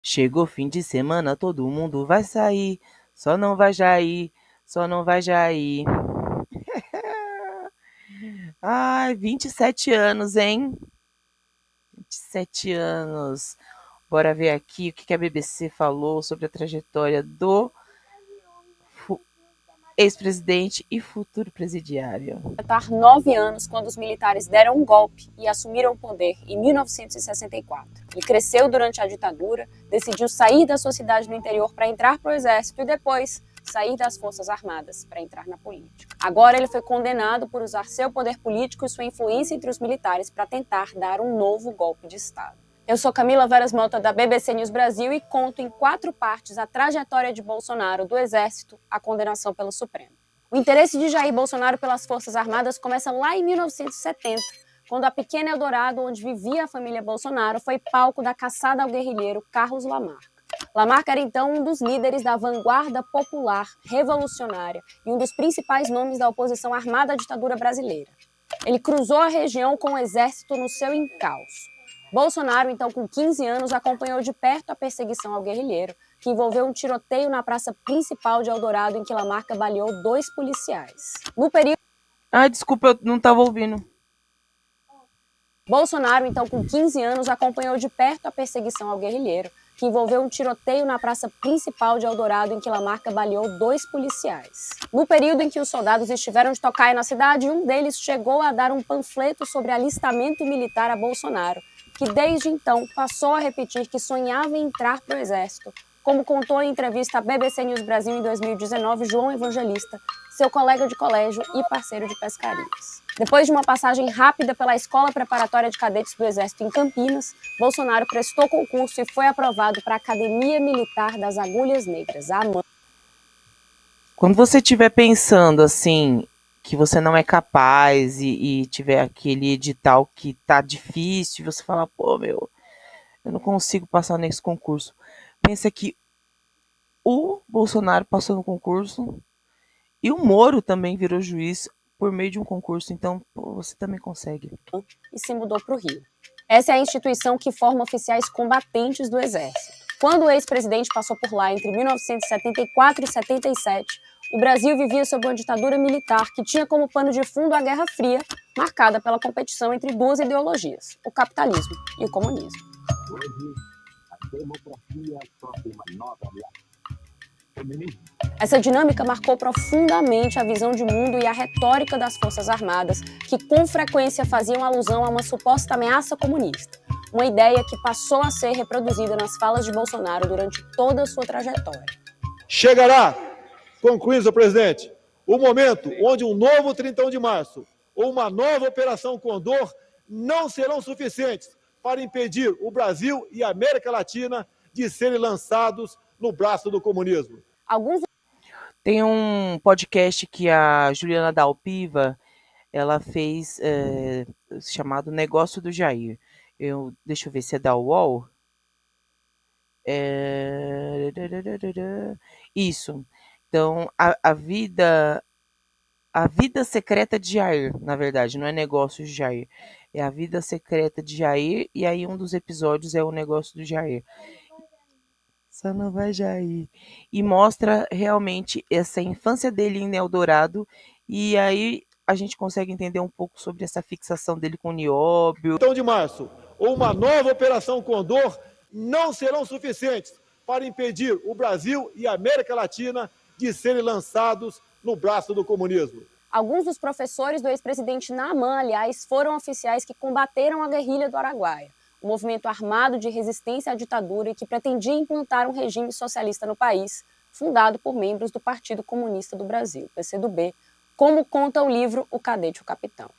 Chegou fim de semana, todo mundo vai sair, só não vai Jair, só não vai Jair. Ai, 27 anos, hein? 27 anos. Bora ver aqui o que a BBC falou sobre a trajetória do ex-presidente e futuro presidiário. Completar 9 anos quando os militares deram um golpe e assumiram o poder em 1964. Ele cresceu durante a ditadura, decidiu sair da sua cidade no interior para entrar para o exército e depois sair das Forças Armadas para entrar na política. Agora ele foi condenado por usar seu poder político e sua influência entre os militares para tentar dar um novo golpe de Estado. Eu sou Camila Veras Mota, da BBC News Brasil, e conto em 4 partes a trajetória de Bolsonaro, do Exército à condenação pelo Supremo. O interesse de Jair Bolsonaro pelas Forças Armadas começa lá em 1970, quando a pequena Eldorado, onde vivia a família Bolsonaro, foi palco da caçada ao guerrilheiro Carlos Lamarca. Lamarca era então um dos líderes da vanguarda popular revolucionária e um dos principais nomes da oposição armada à ditadura brasileira. Ele cruzou a região com o exército no seu encalço. Bolsonaro, então com 15 anos, acompanhou de perto a perseguição ao guerrilheiro, que envolveu um tiroteio na praça principal de Eldorado, em que Lamarca baleou 2 policiais. No período... Desculpa, eu não estava ouvindo. Bolsonaro, então com 15 anos, acompanhou de perto a perseguição ao guerrilheiro, que envolveu um tiroteio na praça principal de Eldorado, em que Lamarca baleou 2 policiais. No período em que os soldados estiveram de tocaia na cidade, um deles chegou a dar um panfleto sobre alistamento militar a Bolsonaro, que desde então passou a repetir que sonhava em entrar para o Exército, como contou em entrevista à BBC News Brasil em 2019 João Evangelista, seu colega de colégio e parceiro de pescarias. Depois de uma passagem rápida pela Escola Preparatória de Cadetes do Exército em Campinas, Bolsonaro prestou concurso e foi aprovado para a Academia Militar das Agulhas Negras, a AMAN. Quando você estiver pensando assim, que você não é capaz e tiver aquele edital que tá difícil, você fala, pô, eu não consigo passar nesse concurso. Pensa que o Bolsonaro passou no concurso e o Moro também virou juiz por meio de um concurso, então pô, você também consegue. E se mudou para o Rio. Essa é a instituição que forma oficiais combatentes do Exército. Quando o ex-presidente passou por lá entre 1974 e 77, o Brasil vivia sob uma ditadura militar que tinha como pano de fundo a Guerra Fria, marcada pela competição entre 2 ideologias, o capitalismo e o comunismo. Hoje, a democracia sofre uma nova ameaça. Essa dinâmica marcou profundamente a visão de mundo e a retórica das Forças Armadas, que com frequência faziam alusão a uma suposta ameaça comunista, uma ideia que passou a ser reproduzida nas falas de Bolsonaro durante toda a sua trajetória. Chegará, concluindo, senhor presidente, o momento onde um novo 31 de março ou uma nova Operação Condor não serão suficientes para impedir o Brasil e a América Latina de serem lançados no braço do comunismo. Tem um podcast que a Juliana Dalpiva ela fez chamado Negócio do Jair. Deixa eu ver se é da UOL. Isso. Então, a vida secreta de Jair, na verdade, não é Negócio de Jair. É a vida secreta de Jair, e aí um dos episódios é o Negócio do Jair. Só não vai Jair. E mostra realmente essa infância dele em Eldorado, e aí a gente consegue entender um pouco sobre essa fixação dele com o Nióbio. Então, de março, ou uma nova Operação Condor não serão suficientes para impedir o Brasil e a América Latina de serem lançados no braço do comunismo. Alguns dos professores do ex-presidente na AMAN, aliás, foram oficiais que combateram a guerrilha do Araguaia, um movimento armado de resistência à ditadura e que pretendia implantar um regime socialista no país, fundado por membros do Partido Comunista do Brasil, PCdoB, como conta o livro O Cadete e o Capitão.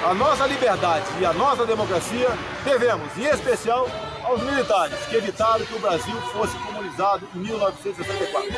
A nossa liberdade e a nossa democracia devemos, em especial, aos militares que evitaram que o Brasil fosse comunizado em 1964.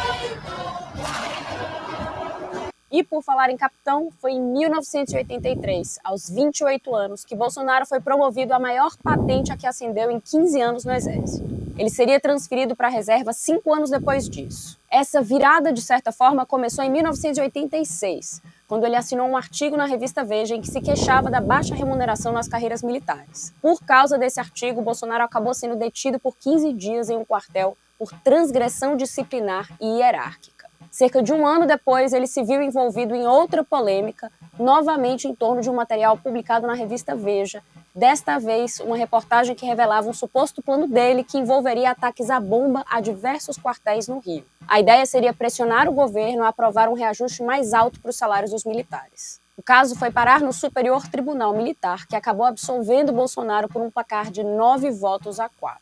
E por falar em capitão, foi em 1983, aos 28 anos, que Bolsonaro foi promovido à maior patente a que ascendeu em 15 anos no Exército. Ele seria transferido para a reserva 5 anos depois disso. Essa virada, de certa forma, começou em 1986, quando ele assinou um artigo na revista Veja em que se queixava da baixa remuneração nas carreiras militares. Por causa desse artigo, Bolsonaro acabou sendo detido por 15 dias em um quartel por transgressão disciplinar e hierárquica. Cerca de um ano depois, ele se viu envolvido em outra polêmica, novamente em torno de um material publicado na revista Veja. Desta vez, uma reportagem que revelava um suposto plano dele que envolveria ataques à bomba a diversos quartéis no Rio. A ideia seria pressionar o governo a aprovar um reajuste mais alto para os salários dos militares. O caso foi parar no Superior Tribunal Militar, que acabou absolvendo Bolsonaro por um placar de 9-4.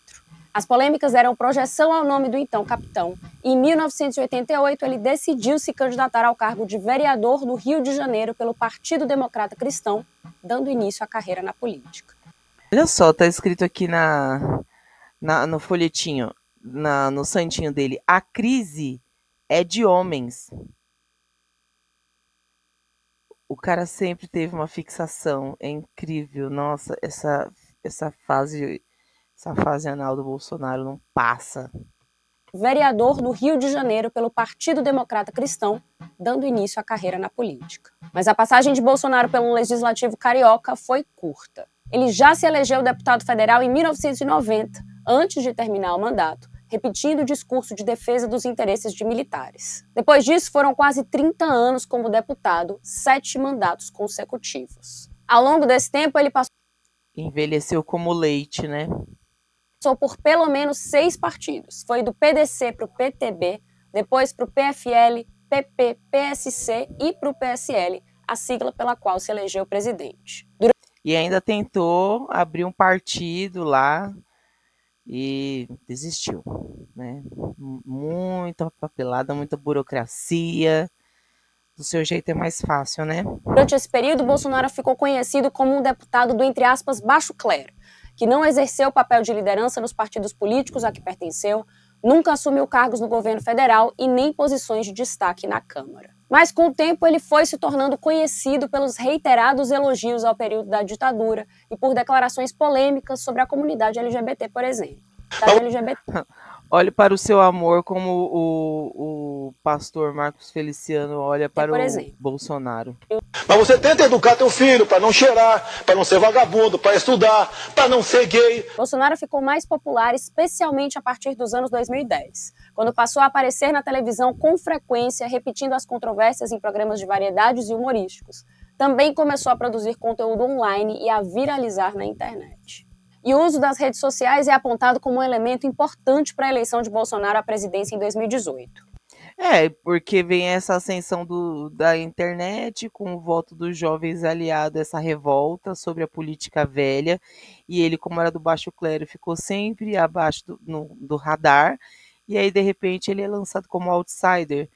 As polêmicas deram projeção ao nome do então capitão, e em 1988 ele decidiu se candidatar ao cargo de vereador do Rio de Janeiro pelo Partido Democrata Cristão, dando início à carreira na política. Olha só, tá escrito aqui no folhetinho, no santinho dele, a crise é de homens. O cara sempre teve uma fixação, é incrível. Nossa, essa fase anal do Bolsonaro não passa. Vereador do Rio de Janeiro pelo Partido Democrata Cristão, dando início à carreira na política. Mas a passagem de Bolsonaro pelo Legislativo carioca foi curta. Ele já se elegeu deputado federal em 1990, antes de terminar o mandato, repetindo o discurso de defesa dos interesses de militares. Depois disso, foram quase 30 anos como deputado, 7 mandatos consecutivos. Ao longo desse tempo, ele envelheceu como leite, né? Passou por pelo menos 6 partidos. Foi do PDC para o PTB, depois para o PFL, PP, PSC e para o PSL, a sigla pela qual se elegeu presidente. E ainda tentou abrir um partido lá e desistiu, né? Muita papelada, muita burocracia. Do seu jeito é mais fácil, né? Durante esse período, Bolsonaro ficou conhecido como um deputado do, entre aspas, baixo clero, que não exerceu o papel de liderança nos partidos políticos a que pertenceu, nunca assumiu cargos no governo federal e nem posições de destaque na Câmara. Mas com o tempo ele foi se tornando conhecido pelos reiterados elogios ao período da ditadura e por declarações polêmicas sobre a comunidade LGBT, por exemplo. Olhe para o seu amor como o pastor Marcos Feliciano olha para o Bolsonaro. Mas você tenta educar teu filho para não cheirar, para não ser vagabundo, para estudar, para não ser gay. Bolsonaro ficou mais popular especialmente a partir dos anos 2010, quando passou a aparecer na televisão com frequência, repetindo as controvérsias em programas de variedades e humorísticos. Também começou a produzir conteúdo online e a viralizar na internet. E o uso das redes sociais é apontado como um elemento importante para a eleição de Bolsonaro à presidência em 2018. Porque vem essa ascensão da internet com o voto dos jovens aliado a essa revolta sobre a política velha, e ele, como era do baixo clero, ficou sempre abaixo do radar, e aí de repente ele é lançado como outsider,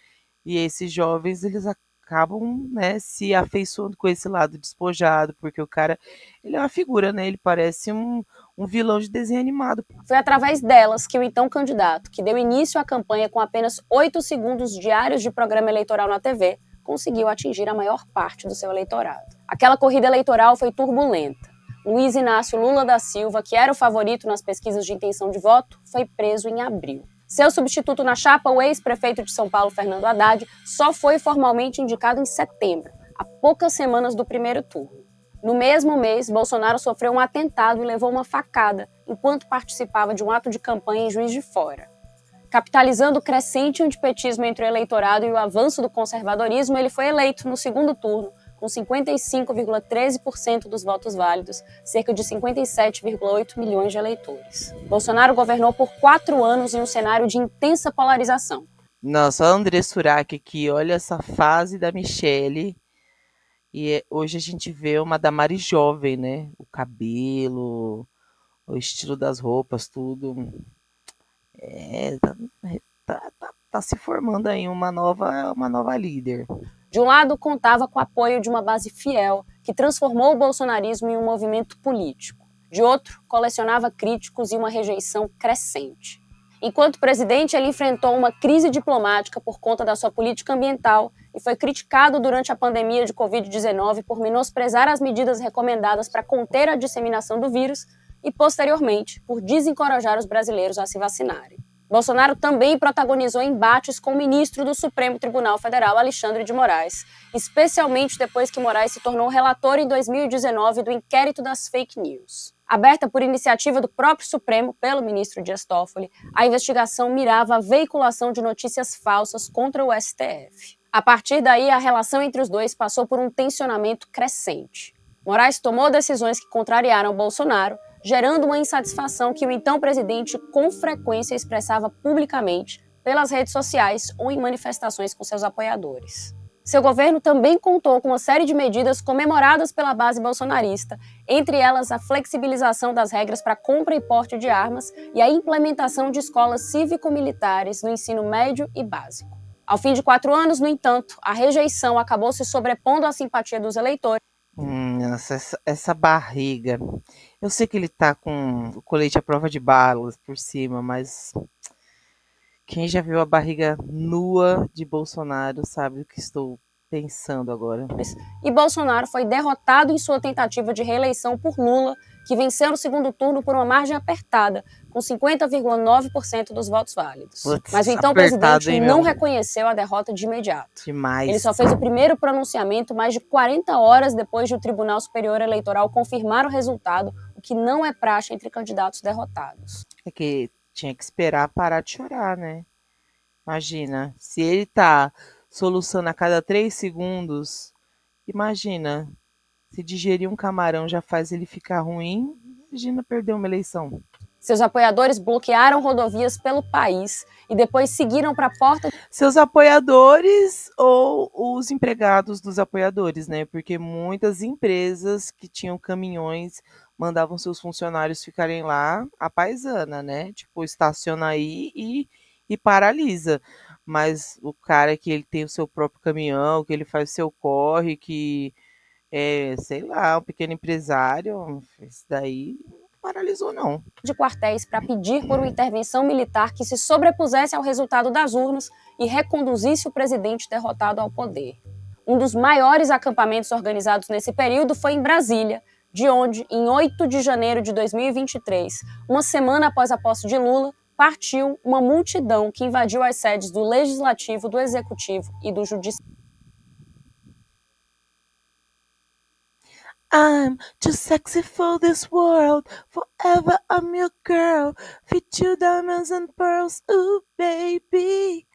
e esses jovens eles acabam, né, se afeiçoando com esse lado despojado, porque o cara, ele é uma figura, né, ele parece um vilão de desenho animado. Foi através delas que o então candidato, que deu início à campanha com apenas 8 segundos diários de programa eleitoral na TV, conseguiu atingir a maior parte do seu eleitorado. Aquela corrida eleitoral foi turbulenta. Luiz Inácio Lula da Silva, que era o favorito nas pesquisas de intenção de voto, foi preso em abril. Seu substituto na chapa, o ex-prefeito de São Paulo, Fernando Haddad, só foi formalmente indicado em setembro, a poucas semanas do primeiro turno. No mesmo mês, Bolsonaro sofreu um atentado e levou uma facada enquanto participava de um ato de campanha em Juiz de Fora. Capitalizando o crescente antipetismo entre o eleitorado e o avanço do conservadorismo, ele foi eleito no segundo turno, com 55,13% dos votos válidos, cerca de 57,8 milhões de eleitores. Bolsonaro governou por 4 anos em um cenário de intensa polarização. Nossa, André Surak aqui, olha essa fase da Michelle. E hoje a gente vê uma Damares jovem, né? O cabelo, o estilo das roupas, tudo. Tá se formando aí uma nova líder. De um lado, contava com o apoio de uma base fiel, que transformou o bolsonarismo em um movimento político. De outro, colecionava críticos e uma rejeição crescente. Enquanto presidente, ele enfrentou uma crise diplomática por conta da sua política ambiental e foi criticado durante a pandemia de Covid-19 por menosprezar as medidas recomendadas para conter a disseminação do vírus e, posteriormente, por desencorajar os brasileiros a se vacinarem. Bolsonaro também protagonizou embates com o ministro do Supremo Tribunal Federal, Alexandre de Moraes, especialmente depois que Moraes se tornou relator em 2019 do inquérito das fake news. Aberta por iniciativa do próprio Supremo pelo ministro Dias Toffoli, a investigação mirava a veiculação de notícias falsas contra o STF. A partir daí, a relação entre os dois passou por um tensionamento crescente. Moraes tomou decisões que contrariaram Bolsonaro, gerando uma insatisfação que o então presidente com frequência expressava publicamente pelas redes sociais ou em manifestações com seus apoiadores. Seu governo também contou com uma série de medidas comemoradas pela base bolsonarista, entre elas a flexibilização das regras para compra e porte de armas e a implementação de escolas cívico-militares no ensino médio e básico. Ao fim de 4 anos, no entanto, a rejeição acabou se sobrepondo à simpatia dos eleitores. Nossa, essa barriga. Eu sei que ele tá com o colete à prova de balas por cima, mas quem já viu a barriga nua de Bolsonaro sabe o que estou pensando agora. E Bolsonaro foi derrotado em sua tentativa de reeleição por Lula, que venceu no segundo turno por uma margem apertada, com 50,9% dos votos válidos. Mas o então presidente não reconheceu a derrota de imediato. Demais. Ele só fez o primeiro pronunciamento mais de 40 horas depois de o Tribunal Superior Eleitoral confirmar o resultado, o que não é praxe entre candidatos derrotados. É que tinha que esperar parar de chorar, né? Imagina, se ele tá soluçando a cada 3 segundos, imagina, se digerir um camarão já faz ele ficar ruim, imagina perder uma eleição. Seus apoiadores bloquearam rodovias pelo país e depois seguiram para a porta. Seus apoiadores ou os empregados dos apoiadores, né? Porque muitas empresas que tinham caminhões mandavam seus funcionários ficarem lá à paisana, né? Tipo, estaciona aí e paralisa. Mas o cara que ele tem o seu próprio caminhão, que ele faz o seu corre, que é, sei lá, um pequeno empresário, isso daí paralisou não. De quartéis para pedir por uma intervenção militar que se sobrepusesse ao resultado das urnas e reconduzisse o presidente derrotado ao poder. Um dos maiores acampamentos organizados nesse período foi em Brasília, de onde, em 8 de janeiro de 2023, uma semana após a posse de Lula, partiu uma multidão que invadiu as sedes do Legislativo, do Executivo e do Judiciário. I'm too sexy for this world, forever I'm your girl, fit you diamonds and pearls, ooh baby.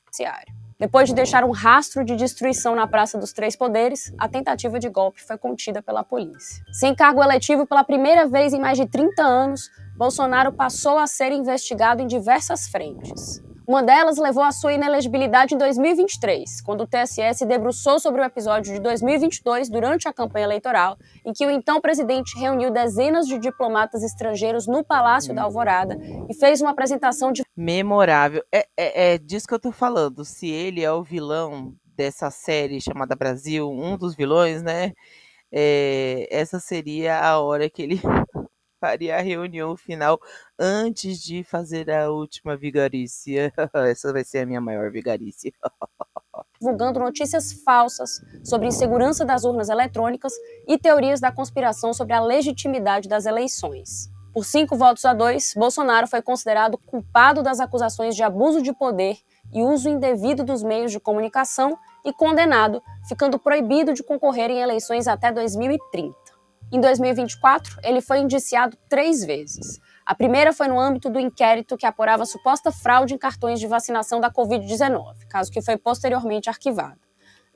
Depois de deixar um rastro de destruição na Praça dos Três Poderes, a tentativa de golpe foi contida pela polícia. Sem cargo eletivo pela primeira vez em mais de 30 anos, Bolsonaro passou a ser investigado em diversas frentes. Uma delas levou à sua inelegibilidade em 2023, quando o TSE se debruçou sobre o episódio de 2022 durante a campanha eleitoral, em que o então presidente reuniu dezenas de diplomatas estrangeiros no Palácio da Alvorada e fez uma apresentação de... Memorável. É disso que eu tô falando. Se ele é o vilão dessa série chamada Brasil, um dos vilões, né? Essa seria a hora que ele faria a reunião final antes de fazer a última vigarice. Essa vai ser a minha maior vigarice. Divulgando notícias falsas sobre insegurança das urnas eletrônicas e teorias da conspiração sobre a legitimidade das eleições. Por 5-2, Bolsonaro foi considerado culpado das acusações de abuso de poder e uso indevido dos meios de comunicação e condenado, ficando proibido de concorrer em eleições até 2030. Em 2024, ele foi indiciado 3 vezes. A primeira foi no âmbito do inquérito que apurava suposta fraude em cartões de vacinação da Covid-19, caso que foi posteriormente arquivado.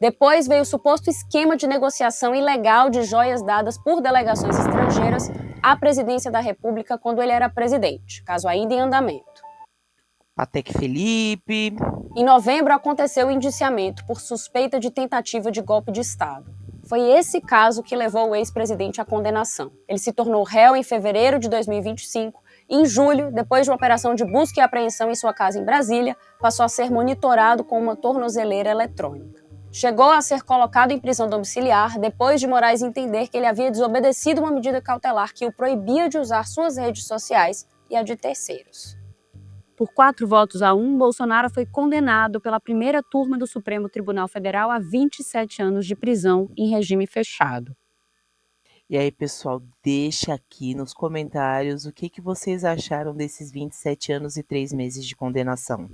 Depois veio o suposto esquema de negociação ilegal de joias dadas por delegações estrangeiras à presidência da República quando ele era presidente, caso ainda em andamento. Patek Felipe. Em novembro aconteceu o indiciamento por suspeita de tentativa de golpe de Estado. Foi esse caso que levou o ex-presidente à condenação. Ele se tornou réu em fevereiro de 2025 e, em julho, depois de uma operação de busca e apreensão em sua casa em Brasília, passou a ser monitorado com uma tornozeleira eletrônica. Chegou a ser colocado em prisão domiciliar depois de Moraes entender que ele havia desobedecido uma medida cautelar que o proibia de usar suas redes sociais e a de terceiros. Por 4-1, Bolsonaro foi condenado pela primeira turma do Supremo Tribunal Federal a 27 anos de prisão em regime fechado. E aí, pessoal, deixa aqui nos comentários o que vocês acharam desses 27 anos e 3 meses de condenação.